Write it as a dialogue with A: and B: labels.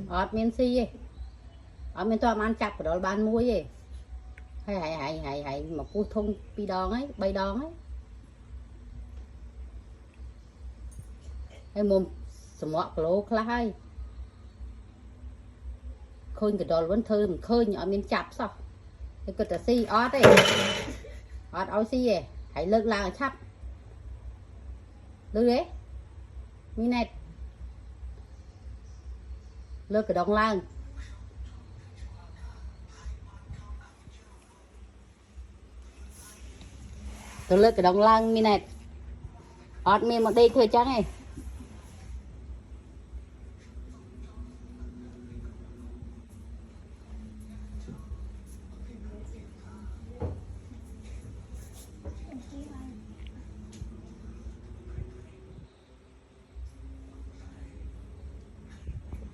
A: ọt miên si ấy ở miên to ăn chặt của đó ban muối ấy hay mà cua thun pi đòn ấy bay đòn ấy hay mồm sầm mọt lố khá hay khơi cái đó vẫn thơm khơi nhỏ miên chặt sao cái cật si ọt ấy ọt áo si ấy hãy lơ là chắp lơ đấy mi này lơ cái đồng lang tôi lơ cái đồng lang mi này ọt miên một đây thôi chắc này